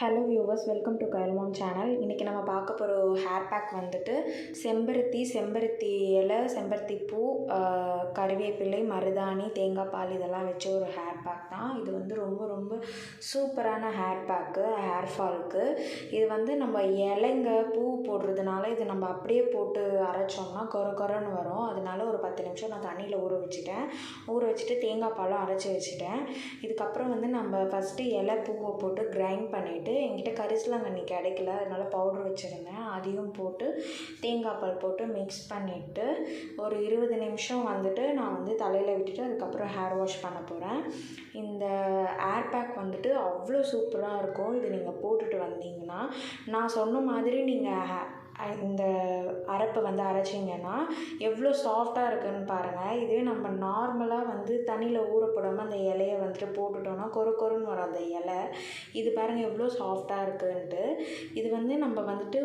Hello viewers, welcome to Kayalmon channel. இன்றைக்கி நம்ம பார்க்க போகிற ஹேர் பேக் வந்துட்டு செம்பருத்தி இலை, செம்பருத்தி பூ, கறிவேப்பிலை, மருதாணி, தேங்காய் பால் இதெல்லாம் வச்ச ஒரு ஹேர் பேக் தான். இது வந்து ரொம்ப ரொம்ப சூப்பரான ஹேர் பேக்கு ஹேர் ஃபாலுக்கு. இது வந்து நம்ம இலைங்க பூ போடுறதுனால இது நம்ம அப்படியே போட்டு அரைச்சோம்னா கொரன்னு வரும். அதனால ஒரு 10 நிமிஷம் நான் தண்ணியில் ஊற வச்சுட்டு தேங்காய் பாலும் அரைச்சி வச்சுட்டேன். இதுக்கப்புறம் வந்து நம்ம ஃபஸ்ட்டு இலை பூவை போட்டு கிரைண்ட் பண்ணிவிட்டு, என்கிட்ட கரிசலாங்கண்ணி கிடைக்கல, அதனால் பவுட்ரு வச்சுருந்தேன், அதையும் போட்டு தேங்காய் பால் போட்டு மிக்ஸ் பண்ணிவிட்டு ஒரு 20 நிமிஷம் வந்துட்டு நான் வந்து தலையில் விட்டுட்டு அதுக்கப்புறம் ஹேர் வாஷ் பண்ண போகிறேன். இந்த ஹேர் பேக் வந்துட்டு அவ்வளோ சூப்பராக இருக்கும். இது நீங்கள் போட்டுட்டு வந்தீங்கன்னா, நான் சொன்ன மாதிரி நீங்கள் இந்த அரைப்பை வந்து அரைச்சிங்கன்னா எவ்வளோ சாஃப்டாக இருக்குதுன்னு பாருங்கள். இதுவே நம்ம நார்மலாக வந்து தண்ணியில் ஊற போடாமல் அந்த இலையை வந்துட்டு போட்டுட்டோன்னா கொரன்னு வரும் அந்த இலை. இது பாருங்கள் எவ்வளோ சாஃப்டாக இருக்குதுன்ட்டு. இது வந்து நம்ம வந்துட்டு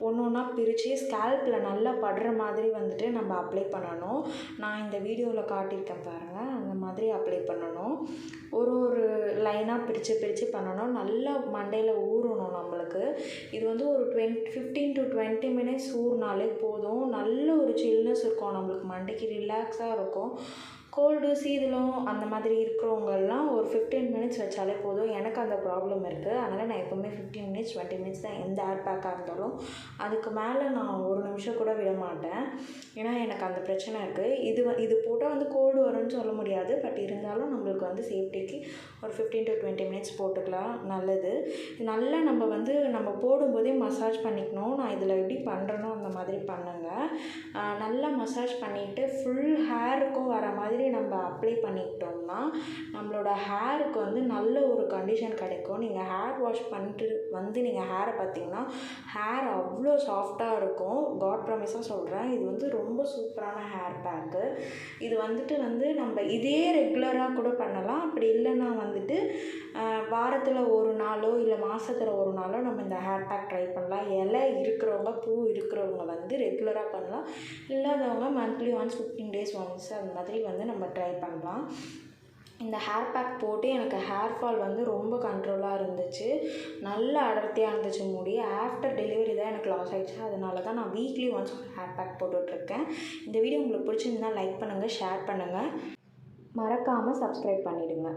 ஒன்று ஒன்றா பிரித்து ஸ்கேல்பில் நல்லா படுற மாதிரி வந்துட்டு நம்ம அப்ளை பண்ணணும். நான் இந்த வீடியோவில் காட்டியிருக்கேன் பாருங்கள், அந்த மாதிரி அப்ளை பண்ணணும். ஒரு லைனாக பிரித்து பண்ணணும். நல்லா மண்டையில் ஊறணும் நம்மளுக்கு. இது வந்து ஒரு 15 to 20 மினிட்ஸ் ஊறினாலே போதும். நல்ல ஒரு சில்னஸ் இருக்கும், நம்மளுக்கு மண்டைக்கு ரிலாக்ஸாக இருக்கும். கோல்டு சீதளம் அந்த மாதிரி இருக்கிறவங்கெல்லாம் ஒரு 15 மினிட்ஸ் வச்சாலே போதும். எனக்கு அந்த ப்ராப்ளம் இருக்குது, அதனால் நான் எப்போவுமே 15 மினிட்ஸ் 20 மினிட்ஸ் தான் எந்த ஹேர் பேக்காக இருந்தாலும். அதுக்கு மேலே நான் ஒரு நிமிஷம் கூட விட மாட்டேன், ஏன்னா எனக்கு அந்த பிரச்சனை இருக்குது. இது போட்டால் வந்து கோல்டு வரும்னு சொல்ல முடியாது, பட் இருந்தாலும் நம்மளுக்கு வந்து சேஃப்டிக்கு ஒரு 15 to 20 மினிட்ஸ் போட்டுக்கலாம், நல்லது. நல்லா நம்ம போடும்போதே மசாஜ் பண்ணிக்கணும். நான் இதில் எப்படி பண்ணுறேனோ அந்த மாதிரி பண்ணுங்கள். நல்லா மசாஜ் பண்ணிவிட்டு ஃபுல் ஹேருக்கும் வர மாதிரி நம்ம அப்ளை பண்ணிக்கிட்டோம்னா நம்மளோட ஹேருக்கு வந்து நல்ல ஒரு கண்டிஷன் கிடைக்கும். நீங்கள் ஹேர் வாஷ் பண்ணிட்டு வந்து நீங்கள் ஹேரை பார்த்தீங்கன்னா ஹேர் அவ்வளோ சாஃப்டாக இருக்கும். காட் ப்ராமிஸாக சொல்கிறேன், இது வந்து ரொம்ப சூப்பரான ஹேர் பேக்கு. இது வந்துட்டு நம்ம இதே ரெகுலராக கூட பண்ணலாம். அப்படி இல்லைன்னா வந்துட்டு வாரத்தில் ஒரு நாளோ இல்லை மாதத்தில் ஒரு நாளோ நம்ம இந்த ஹேர் பேக் ட்ரை பண்ணலாம். இலை இருக்கிறவங்க, பூ இருக்கிறவங்க வந்து ரெகுலராக பண்ணலாம். இல்லாதவங்க மந்த்லி ஒன்ஸ், 15 days ஒன்ஸ் அந்த மாதிரி வந்து நம்ம ட்ரை பண்ணலாம். இந்த ஹேர் பேக் போட்டு எனக்கு ஹேர் ஃபால் வந்து ரொம்ப கண்ட்ரோலாக இருந்துச்சு, நல்ல அடர்த்தியாக இருந்துச்சு முடி. ஆஃப்டர் டெலிவரி தான் எனக்கு லாஸ் ஆகிடுச்சு, அதனால தான் நான் வீக்லி ஒன்ஸ் ஹேர் பேக் போட்டுட்ருக்கேன். இந்த வீடியோ உங்களுக்கு பிடிச்சிருந்தா லைக் பண்ணுங்கள், ஷேர் பண்ணுங்கள், மறக்காமல் சப்ஸ்கிரைப் பண்ணிவிடுங்க.